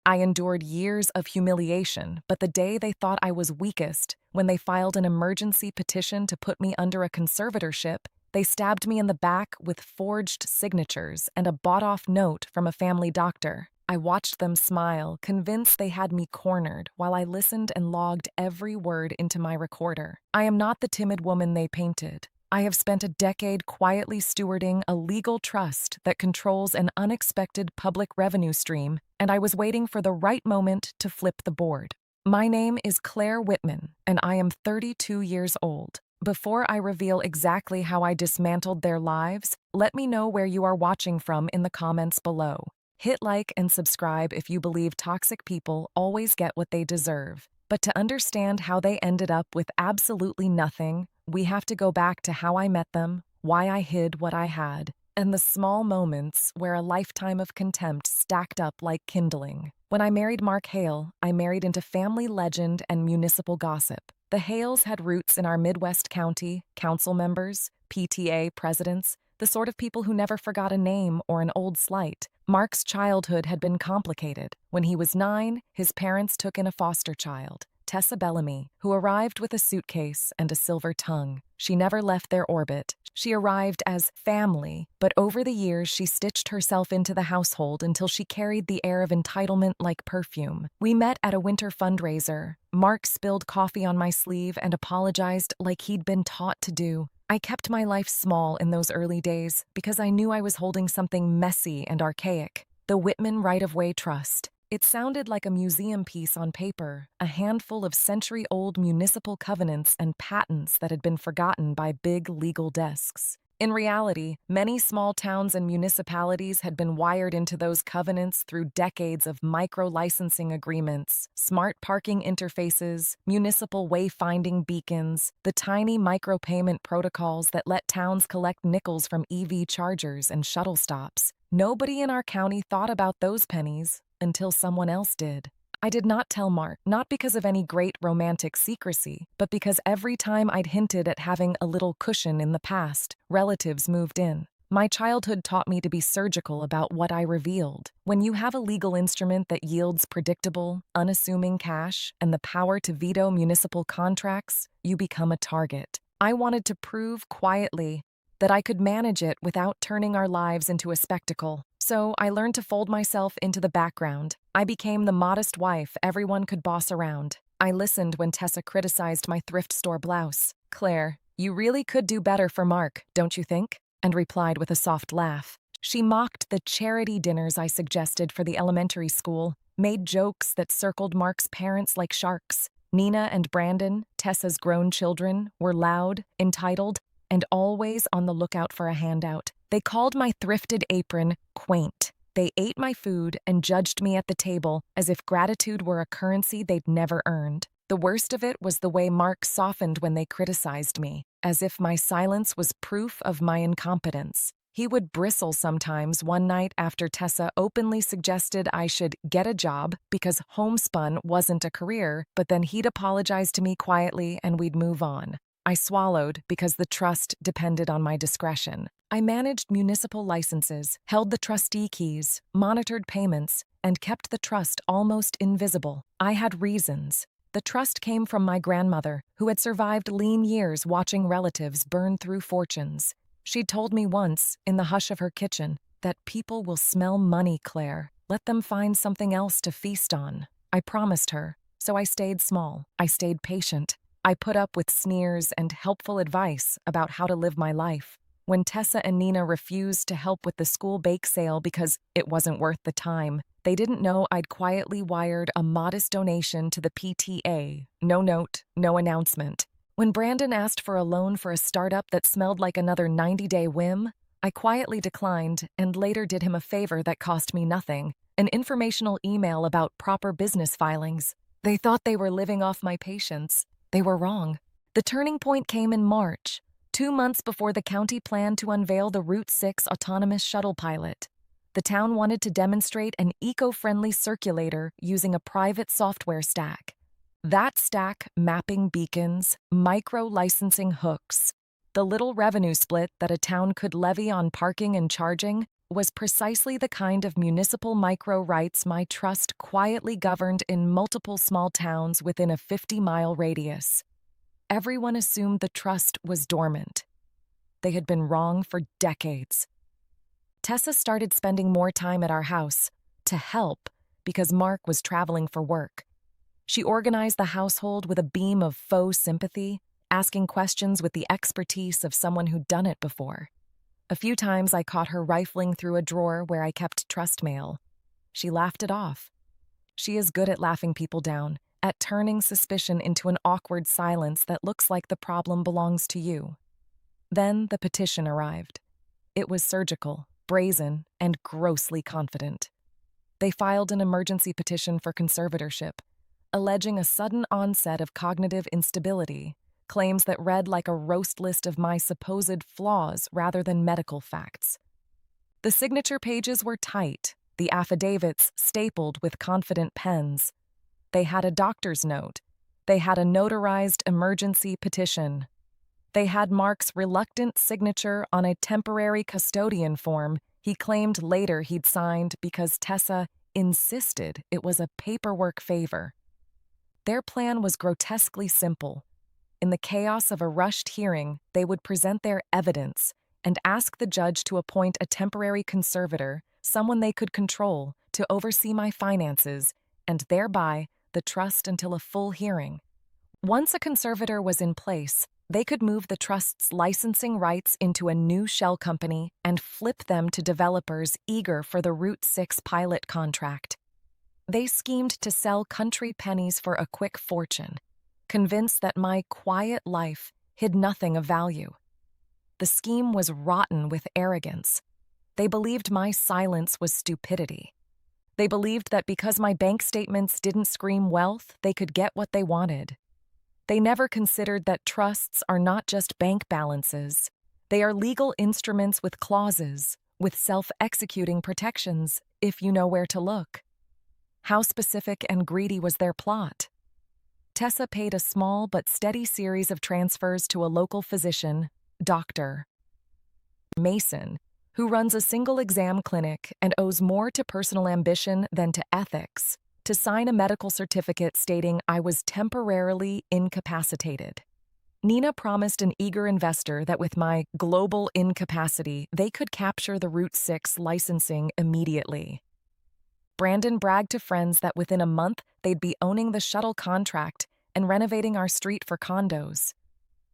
I endured years of humiliation, but the day they thought I was weakest, when they filed an emergency petition to put me under a conservatorship, they stabbed me in the back with forged signatures and a bought-off note from a family doctor. I watched them smile, convinced they had me cornered, while I listened and logged every word into my recorder. I am not the timid woman they painted. I have spent a decade quietly stewarding a legal trust that controls an unexpected public revenue stream, and I was waiting for the right moment to flip the board. My name is Claire Whitman, and I am 32 years old. Before I reveal exactly how I dismantled their lives, let me know where you are watching from in the comments below. Hit like and subscribe if you believe toxic people always get what they deserve. But to understand how they ended up with absolutely nothing, we have to go back to how I met them, why I hid what I had, and the small moments where a lifetime of contempt stacked up like kindling. When I married Mark Hale, I married into family legend and municipal gossip. The Hales had roots in our Midwest county, council members, PTA presidents, the sort of people who never forgot a name or an old slight. Mark's childhood had been complicated. When he was 9, his parents took in a foster child, Tessa Bellamy, who arrived with a suitcase and a silver tongue. She never left their orbit. She arrived as family, but over the years she stitched herself into the household until she carried the air of entitlement like perfume. We met at a winter fundraiser. Mark spilled coffee on my sleeve and apologized like he'd been taught to do. I kept my life small in those early days because I knew I was holding something messy and archaic, the Whitman right-of-way trust. It sounded like a museum piece on paper, a handful of century-old municipal covenants and patents that had been forgotten by big legal desks. In reality, many small towns and municipalities had been wired into those covenants through decades of micro-licensing agreements, smart parking interfaces, municipal wayfinding beacons, the tiny micropayment protocols that let towns collect nickels from EV chargers and shuttle stops. Nobody in our county thought about those pennies until someone else did. I did not tell Mark, not because of any great romantic secrecy, but because every time I'd hinted at having a little cushion in the past, relatives moved in. My childhood taught me to be surgical about what I revealed. When you have a legal instrument that yields predictable, unassuming cash and the power to veto municipal contracts, you become a target. I wanted to prove quietly that I could manage it without turning our lives into a spectacle. So I learned to fold myself into the background. I became the modest wife everyone could boss around. I listened when Tessa criticized my thrift store blouse. "Claire, you really could do better for Mark, don't you think?" And replied with a soft laugh. She mocked the charity dinners I suggested for the elementary school, made jokes that circled Mark's parents like sharks. Nina and Brandon, Tessa's grown children, were loud, entitled, and always on the lookout for a handout. They called my thrifted apron quaint. They ate my food and judged me at the table as if gratitude were a currency they'd never earned. The worst of it was the way Mark softened when they criticized me, as if my silence was proof of my incompetence. He would bristle sometimes one night after Tessa openly suggested I should get a job because homespun wasn't a career, but then he'd apologize to me quietly and we'd move on. I swallowed because the trust depended on my discretion. I managed municipal licenses, held the trustee keys, monitored payments, and kept the trust almost invisible. I had reasons. The trust came from my grandmother, who had survived lean years watching relatives burn through fortunes. She'd told me once, in the hush of her kitchen, that people will smell money, Claire. Let them find something else to feast on. I promised her, so I stayed small. I stayed patient. I put up with sneers and helpful advice about how to live my life. When Tessa and Nina refused to help with the school bake sale because it wasn't worth the time, they didn't know I'd quietly wired a modest donation to the PTA. No note, no announcement. When Brandon asked for a loan for a startup that smelled like another 90-day whim, I quietly declined and later did him a favor that cost me nothing, an informational email about proper business filings. They thought they were living off my patience. They were wrong. The turning point came in March, 2 months before the county planned to unveil the Route 6 autonomous shuttle pilot. The town wanted to demonstrate an eco-friendly circulator using a private software stack. That stack mapping beacons, micro-licensing hooks, the little revenue split that a town could levy on parking and charging, was precisely the kind of municipal micro-rights my trust quietly governed in multiple small towns within a 50-mile radius. Everyone assumed the trust was dormant. They had been wrong for decades. Tessa started spending more time at our house to help because Mark was traveling for work. She organized the household with a beam of faux sympathy, asking questions with the expertise of someone who'd done it before. A few times I caught her rifling through a drawer where I kept trust mail. She laughed it off. She is good at laughing people down, at turning suspicion into an awkward silence that looks like the problem belongs to you. Then the petition arrived. It was surgical, brazen, and grossly confident. They filed an emergency petition for conservatorship, alleging a sudden onset of cognitive instability, claims that read like a roast list of my supposed flaws rather than medical facts. The signature pages were tight, the affidavits stapled with confident pens. They had a doctor's note. They had a notarized emergency petition. They had Mark's reluctant signature on a temporary custodian form he claimed later he'd signed because Tessa insisted it was a paperwork favor. Their plan was grotesquely simple. In the chaos of a rushed hearing, they would present their evidence and ask the judge to appoint a temporary conservator, someone they could control, to oversee my finances, and thereby the trust until a full hearing. Once a conservator was in place, they could move the trust's licensing rights into a new shell company and flip them to developers eager for the Route 6 pilot contract. They schemed to sell country pennies for a quick fortune, convinced that my quiet life hid nothing of value. The scheme was rotten with arrogance. They believed my silence was stupidity. They believed that because my bank statements didn't scream wealth, they could get what they wanted. They never considered that trusts are not just bank balances. They are legal instruments with clauses, with self-executing protections, if you know where to look. How specific and greedy was their plot? Tessa paid a small but steady series of transfers to a local physician, Dr. Mason, who runs a single exam clinic and owes more to personal ambition than to ethics, to sign a medical certificate stating I was temporarily incapacitated. Nina promised an eager investor that with my global incapacity, they could capture the Route 6 licensing immediately. Brandon bragged to friends that within a month they'd be owning the shuttle contract and renovating our street for condos.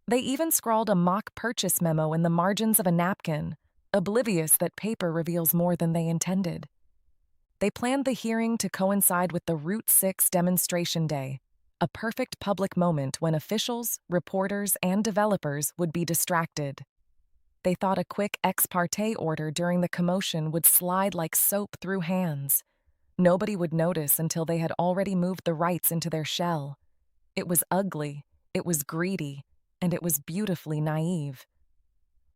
They even scrawled a mock purchase memo in the margins of a napkin, oblivious that paper reveals more than they intended. They planned the hearing to coincide with the Route 6 demonstration day, a perfect public moment when officials, reporters, and developers would be distracted. They thought a quick ex parte order during the commotion would slide like soap through hands. Nobody would notice until they had already moved the rights into their shell. It was ugly, it was greedy, and it was beautifully naive.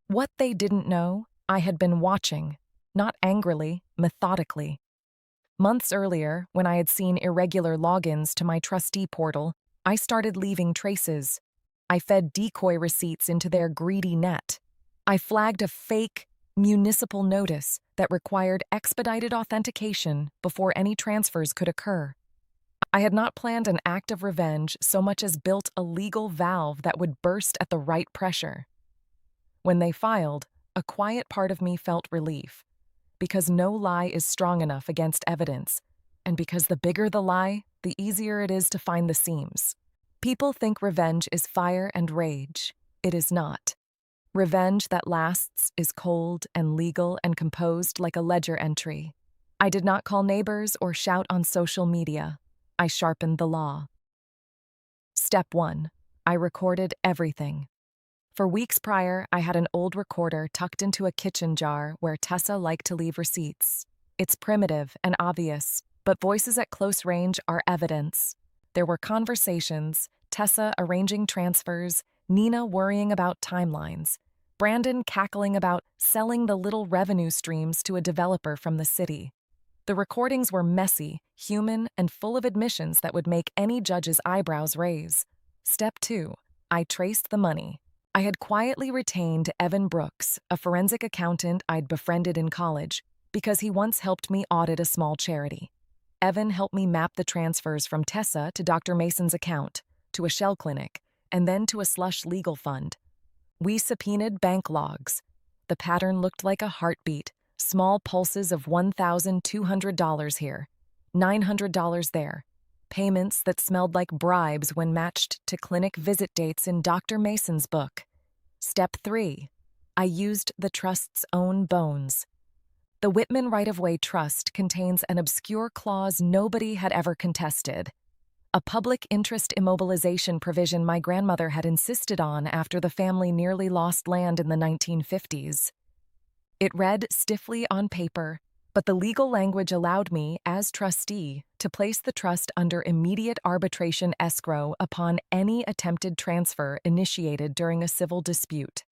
What they didn't know, I had been watching, not angrily, methodically. Months earlier, when I had seen irregular logins to my trustee portal, I started leaving traces. I fed decoy receipts into their greedy net. I flagged a fake municipal notice that required expedited authentication before any transfers could occur. I had not planned an act of revenge so much as built a legal valve that would burst at the right pressure. When they filed, a quiet part of me felt relief, because no lie is strong enough against evidence, and because the bigger the lie, the easier it is to find the seams. People think revenge is fire and rage. It is not. Revenge that lasts is cold and legal and composed like a ledger entry. I did not call neighbors or shout on social media. I sharpened the law. Step 1. I recorded everything. For weeks prior, I had an old recorder tucked into a kitchen jar where Tessa liked to leave receipts. It's primitive and obvious, but voices at close range are evidence. There were conversations, Tessa arranging transfers, Nina worrying about timelines, Brandon cackling about selling the little revenue streams to a developer from the city. The recordings were messy, human, and full of admissions that would make any judge's eyebrows raise. Step 2. I traced the money. I had quietly retained Evan Brooks, a forensic accountant I'd befriended in college, because he once helped me audit a small charity. Evan helped me map the transfers from Tessa to Dr. Mason's account, to a shell clinic, and then to a slush legal fund. We subpoenaed bank logs. The pattern looked like a heartbeat, small pulses of $1,200 here, $900 there, payments that smelled like bribes when matched to clinic visit dates in Dr. Mason's book. Step 3. I used the trust's own bones. The Whitman Right-of-Way Trust contains an obscure clause nobody had ever contested, a public interest immobilization provision my grandmother had insisted on after the family nearly lost land in the 1950s. It read stiffly on paper, but the legal language allowed me, as trustee, to place the trust under immediate arbitration escrow upon any attempted transfer initiated during a civil dispute.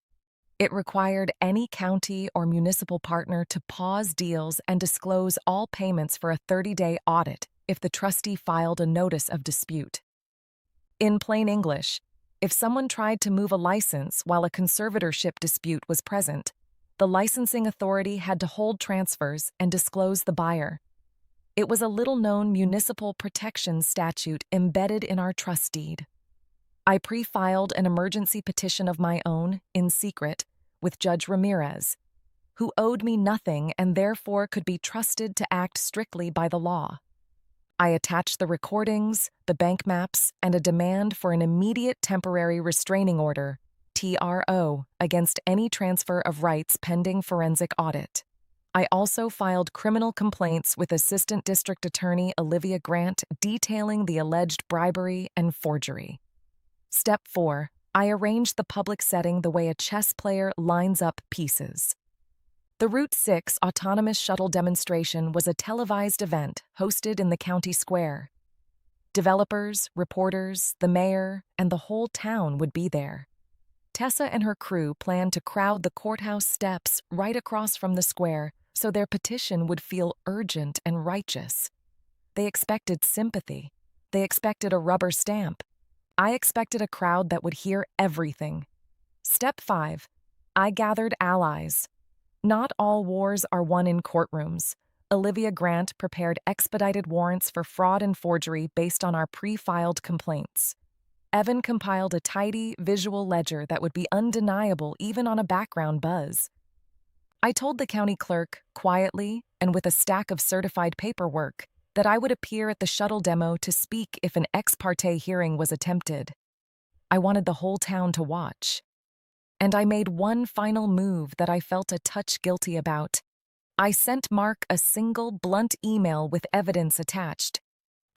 It required any county or municipal partner to pause deals and disclose all payments for a 30-day audit if the trustee filed a notice of dispute. In plain English, if someone tried to move a license while a conservatorship dispute was present, the licensing authority had to hold transfers and disclose the buyer. It was a little-known municipal protection statute embedded in our trust deed. I pre-filed an emergency petition of my own, in secret, with Judge Ramirez, who owed me nothing and therefore could be trusted to act strictly by the law. I attached the recordings, the bank maps, and a demand for an immediate temporary restraining order, TRO, against any transfer of rights pending forensic audit. I also filed criminal complaints with Assistant District Attorney Olivia Grant detailing the alleged bribery and forgery. Step 4. I arranged the public setting the way a chess player lines up pieces. The Route 6 autonomous shuttle demonstration was a televised event hosted in the county square. Developers, reporters, the mayor, and the whole town would be there. Tessa and her crew planned to crowd the courthouse steps right across from the square so their petition would feel urgent and righteous. They expected sympathy. They expected a rubber stamp. I expected a crowd that would hear everything. Step 5. I gathered allies. Not all wars are won in courtrooms. Olivia Grant prepared expedited warrants for fraud and forgery based on our pre-filed complaints. Evan compiled a tidy, visual ledger that would be undeniable even on a background buzz. I told the county clerk, quietly and with a stack of certified paperwork, that I would appear at the shuttle demo to speak if an ex parte hearing was attempted. I wanted the whole town to watch. And I made one final move that I felt a touch guilty about. I sent Mark a single, blunt email with evidence attached.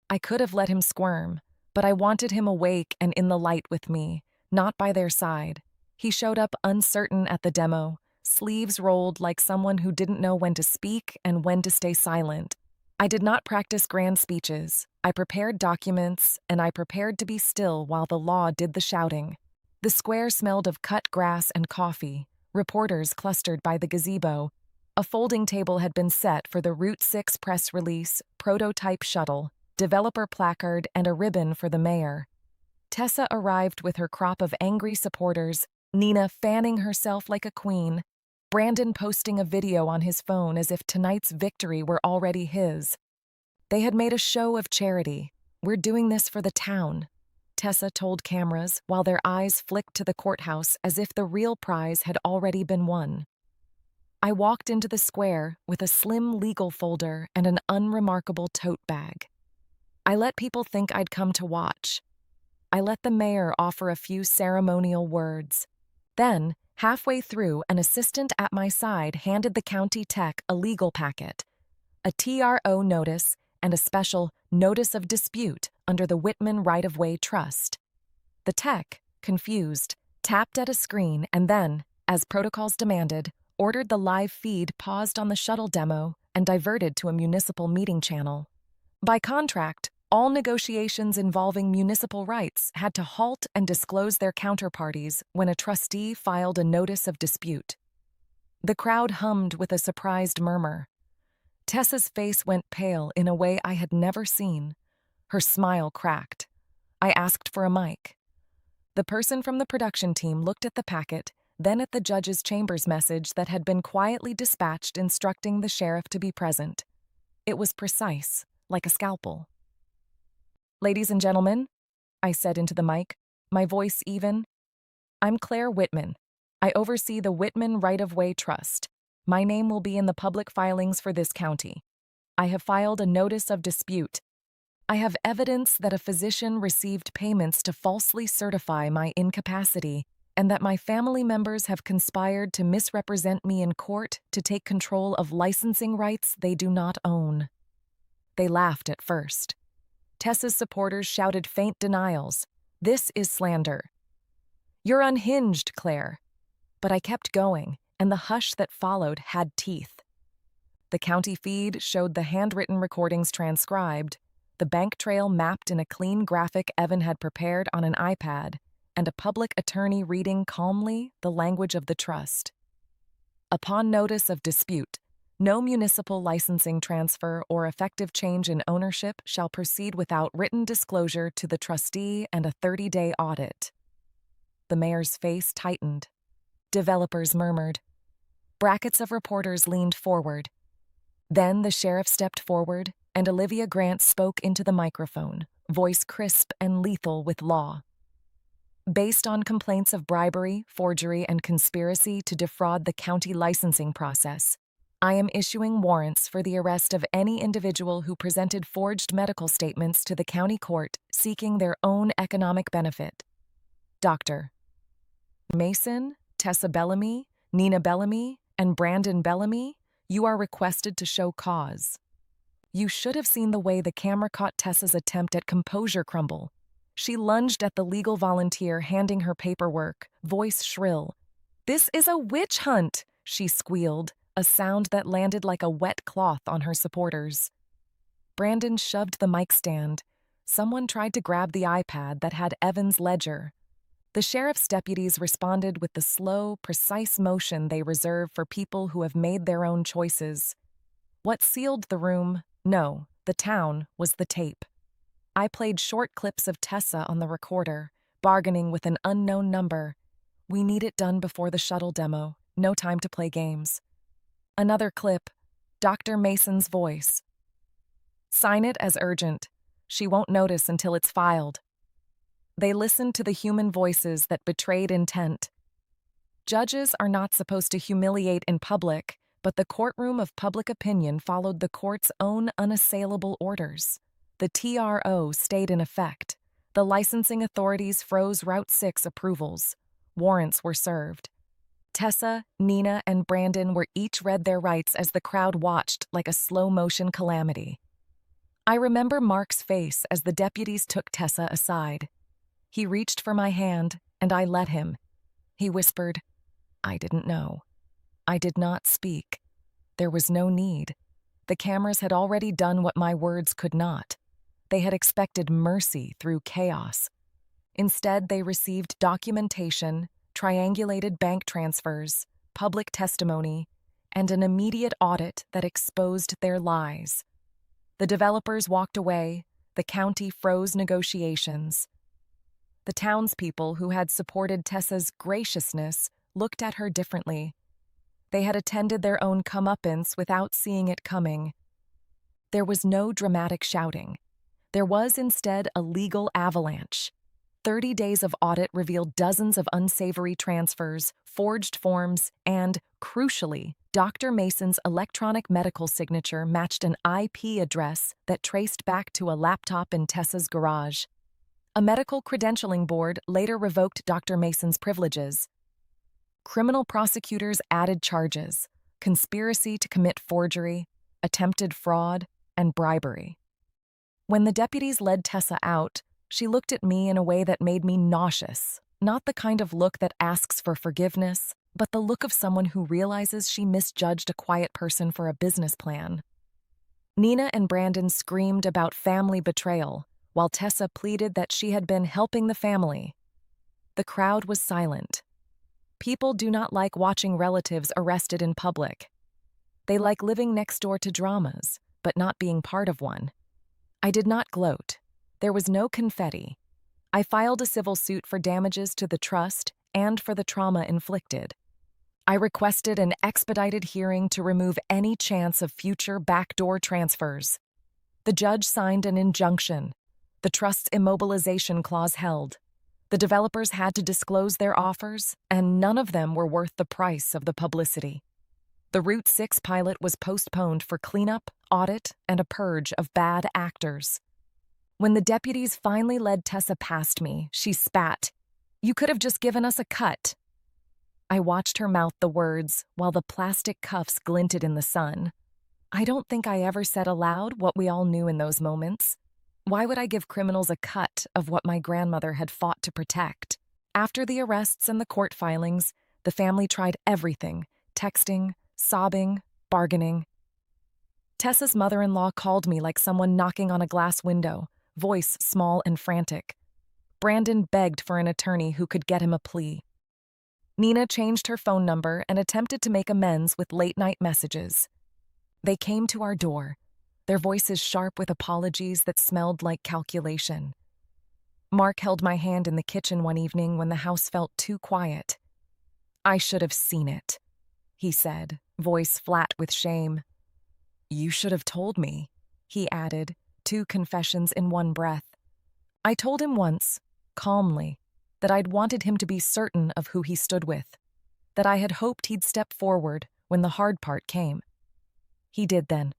I could have let him squirm, but I wanted him awake and in the light with me, not by their side. He showed up uncertain at the demo, sleeves rolled like someone who didn't know when to speak and when to stay silent. I did not practice grand speeches. I prepared documents, and I prepared to be still while the law did the shouting. The square smelled of cut grass and coffee. Reporters clustered by the gazebo. A folding table had been set for the Route 6 press release, prototype shuttle, developer placard, and a ribbon for the mayor. Tessa arrived with her crop of angry supporters, Nina fanning herself like a queen, Brandon posting a video on his phone as if tonight's victory were already his. They had made a show of charity. "We're doing this for the town," Tessa told cameras while their eyes flicked to the courthouse as if the real prize had already been won. I walked into the square with a slim legal folder and an unremarkable tote bag. I let people think I'd come to watch. I let the mayor offer a few ceremonial words. Then, halfway through, an assistant at my side handed the county tech a legal packet, a TRO notice, and a special notice of dispute under the Whitman Right-of-Way Trust. The tech, confused, tapped at a screen and then, as protocols demanded, ordered the live feed paused on the shuttle demo and diverted to a municipal meeting channel. By contract, all negotiations involving municipal rights had to halt and disclose their counterparties when a trustee filed a notice of dispute. The crowd hummed with a surprised murmur. Tessa's face went pale in a way I had never seen. Her smile cracked. I asked for a mic. The person from the production team looked at the packet, then at the judge's chambers message that had been quietly dispatched instructing the sheriff to be present. It was precise, like a scalpel. "Ladies and gentlemen," I said into the mic, my voice even, "I'm Claire Whitman. I oversee the Whitman Right-of-Way Trust. My name will be in the public filings for this county. I have filed a notice of dispute. I have evidence that a physician received payments to falsely certify my incapacity and that my family members have conspired to misrepresent me in court to take control of licensing rights they do not own." They laughed at first. Tessa's supporters shouted faint denials. "This is slander." "You're unhinged, Claire." But I kept going, and the hush that followed had teeth. The county feed showed the handwritten recordings transcribed, the bank trail mapped in a clean graphic Evan had prepared on an iPad, and a public attorney reading calmly the language of the trust. Upon notice of dispute, no municipal licensing transfer or effective change in ownership shall proceed without written disclosure to the trustee and a 30-day audit. The mayor's face tightened. Developers murmured. Brackets of reporters leaned forward. Then the sheriff stepped forward, and Olivia Grant spoke into the microphone, voice crisp and lethal with law. "Based on complaints of bribery, forgery, and conspiracy to defraud the county licensing process, I am issuing warrants for the arrest of any individual who presented forged medical statements to the county court seeking their own economic benefit. Dr. Mason, Tessa Bellamy, Nina Bellamy, and Brandon Bellamy, you are requested to show cause." You should have seen the way the camera caught Tessa's attempt at composure crumble. She lunged at the legal volunteer, handing her paperwork, voice shrill. "This is a witch hunt," she squealed, a sound that landed like a wet cloth on her supporters. Brandon shoved the mic stand. Someone tried to grab the iPad that had Evan's ledger. The sheriff's deputies responded with the slow, precise motion they reserve for people who have made their own choices. What sealed the room, no, the town, was the tape. I played short clips of Tessa on the recorder, bargaining with an unknown number. "We need it done before the shuttle demo. No time to play games." Another clip, Dr. Mason's voice. "Sign it as urgent. She won't notice until it's filed." They listened to the human voices that betrayed intent. Judges are not supposed to humiliate in public, but the courtroom of public opinion followed the court's own unassailable orders. The TRO stayed in effect. The licensing authorities froze Route 6 approvals. Warrants were served. Tessa, Nina, and Brandon were each read their rights as the crowd watched like a slow-motion calamity. I remember Mark's face as the deputies took Tessa aside. He reached for my hand, and I let him. He whispered, "I didn't know." I did not speak. There was no need. The cameras had already done what my words could not. They had expected mercy through chaos. Instead, they received documentation, triangulated bank transfers, public testimony, and an immediate audit that exposed their lies. The developers walked away. The county froze negotiations. The townspeople who had supported Tessa's graciousness looked at her differently. They had attended their own comeuppance without seeing it coming. There was no dramatic shouting. There was instead a legal avalanche. 30 days of audit revealed dozens of unsavory transfers, forged forms, and, crucially, Dr. Mason's electronic medical signature matched an IP address that traced back to a laptop in Tessa's garage. A medical credentialing board later revoked Dr. Mason's privileges. Criminal prosecutors added charges: conspiracy to commit forgery, attempted fraud, and bribery. When the deputies led Tessa out, she looked at me in a way that made me nauseous, not the kind of look that asks for forgiveness, but the look of someone who realizes she misjudged a quiet person for a business plan. Nina and Brandon screamed about family betrayal, while Tessa pleaded that she had been helping the family. The crowd was silent. People do not like watching relatives arrested in public. They like living next door to dramas, but not being part of one. I did not gloat. There was no confetti. I filed a civil suit for damages to the trust and for the trauma inflicted. I requested an expedited hearing to remove any chance of future backdoor transfers. The judge signed an injunction. The trust's immobilization clause held. The developers had to disclose their offers, and none of them were worth the price of the publicity. The Route 6 pilot was postponed for cleanup, audit, and a purge of bad actors. When the deputies finally led Tessa past me, she spat. "You could have just given us a cut." I watched her mouth the words while the plastic cuffs glinted in the sun. I don't think I ever said aloud what we all knew in those moments. Why would I give criminals a cut of what my grandmother had fought to protect? After the arrests and the court filings, the family tried everything: texting, sobbing, bargaining. Tessa's mother-in-law called me like someone knocking on a glass window, voice small and frantic. Brandon begged for an attorney who could get him a plea. Nina changed her phone number and attempted to make amends with late-night messages. They came to our door, their voices sharp with apologies that smelled like calculation. Mark held my hand in the kitchen one evening when the house felt too quiet. "I should have seen it," he said, voice flat with shame. "You should have told me," he added, two confessions in one breath. I told him once, calmly, that I'd wanted him to be certain of who he stood with, that I had hoped he'd step forward when the hard part came. He did then.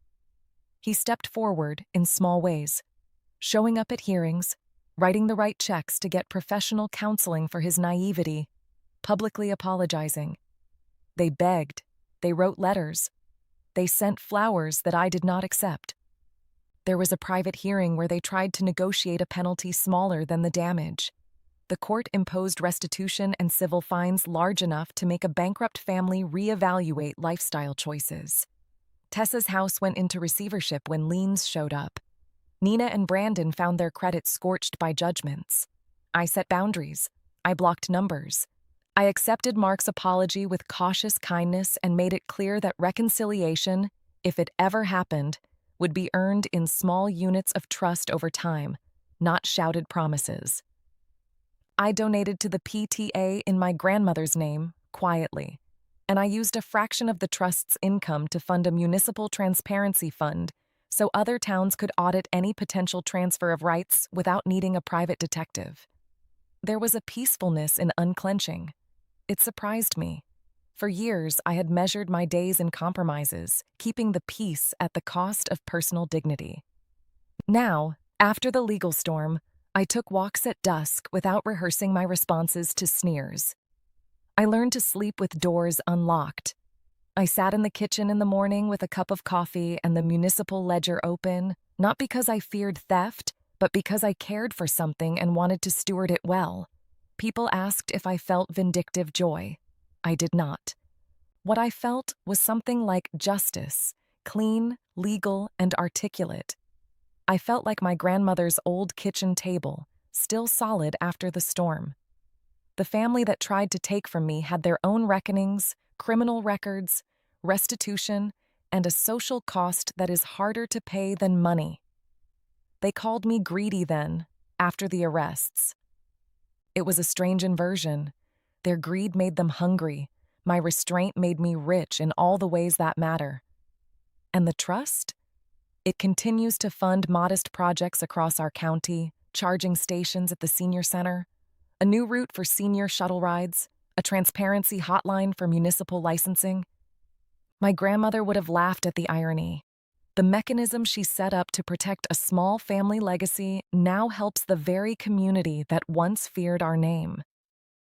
He stepped forward in small ways, showing up at hearings, writing the right checks to get professional counseling for his naivety, publicly apologizing. They begged, they wrote letters, they sent flowers that I did not accept. There was a private hearing where they tried to negotiate a penalty smaller than the damage. The court imposed restitution and civil fines large enough to make a bankrupt family reevaluate lifestyle choices. Tessa's house went into receivership when liens showed up. Nina and Brandon found their credit scorched by judgments. I set boundaries. I blocked numbers. I accepted Mark's apology with cautious kindness and made it clear that reconciliation, if it ever happened, would be earned in small units of trust over time, not shouted promises. I donated to the PTA in my grandmother's name, quietly, and I used a fraction of the trust's income to fund a municipal transparency fund so other towns could audit any potential transfer of rights without needing a private detective. There was a peacefulness in unclenching. It surprised me. For years, I had measured my days in compromises, keeping the peace at the cost of personal dignity. Now, after the legal storm, I took walks at dusk without rehearsing my responses to sneers. I learned to sleep with doors unlocked. I sat in the kitchen in the morning with a cup of coffee and the municipal ledger open, not because I feared theft, but because I cared for something and wanted to steward it well. People asked if I felt vindictive joy. I did not. What I felt was something like justice, clean, legal, and articulate. I felt like my grandmother's old kitchen table, still solid after the storm. The family that tried to take from me had their own reckonings, criminal records, restitution, and a social cost that is harder to pay than money. They called me greedy then, after the arrests. It was a strange inversion. Their greed made them hungry. My restraint made me rich in all the ways that matter. And the trust? It continues to fund modest projects across our county, charging stations at the senior center, a new route for senior shuttle rides, a transparency hotline for municipal licensing. My grandmother would have laughed at the irony. The mechanism she set up to protect a small family legacy now helps the very community that once feared our name.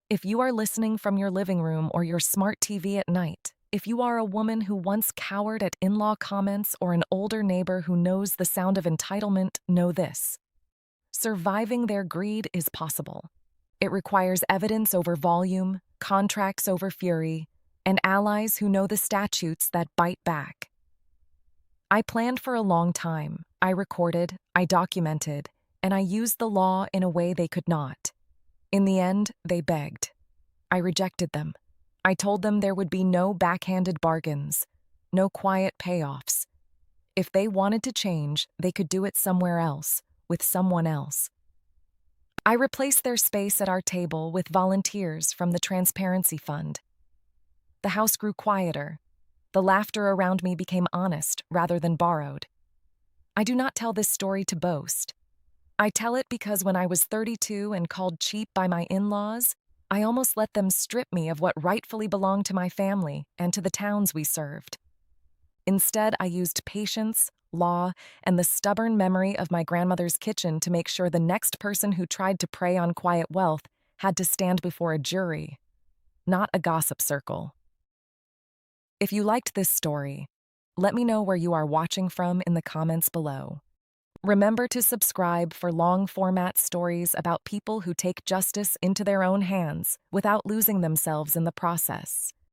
If you are listening from your living room or your smart TV at night, if you are a woman who once cowered at in-law comments or an older neighbor who knows the sound of entitlement, know this. Surviving their greed is possible. It requires evidence over volume, contracts over fury, and allies who know the statutes that bite back. I planned for a long time. I recorded, I documented, and I used the law in a way they could not. In the end, they begged. I rejected them. I told them there would be no backhanded bargains, no quiet payoffs. If they wanted to change, they could do it somewhere else, with someone else. I replaced their space at our table with volunteers from the Transparency Fund. The house grew quieter. The laughter around me became honest rather than borrowed. I do not tell this story to boast. I tell it because when I was 32 and called cheap by my in-laws, I almost let them strip me of what rightfully belonged to my family and to the towns we served. Instead, I used patience, law, and the stubborn memory of my grandmother's kitchen to make sure the next person who tried to prey on quiet wealth had to stand before a jury, not a gossip circle. If you liked this story, let me know where you are watching from in the comments below. Remember to subscribe for long-format stories about people who take justice into their own hands without losing themselves in the process.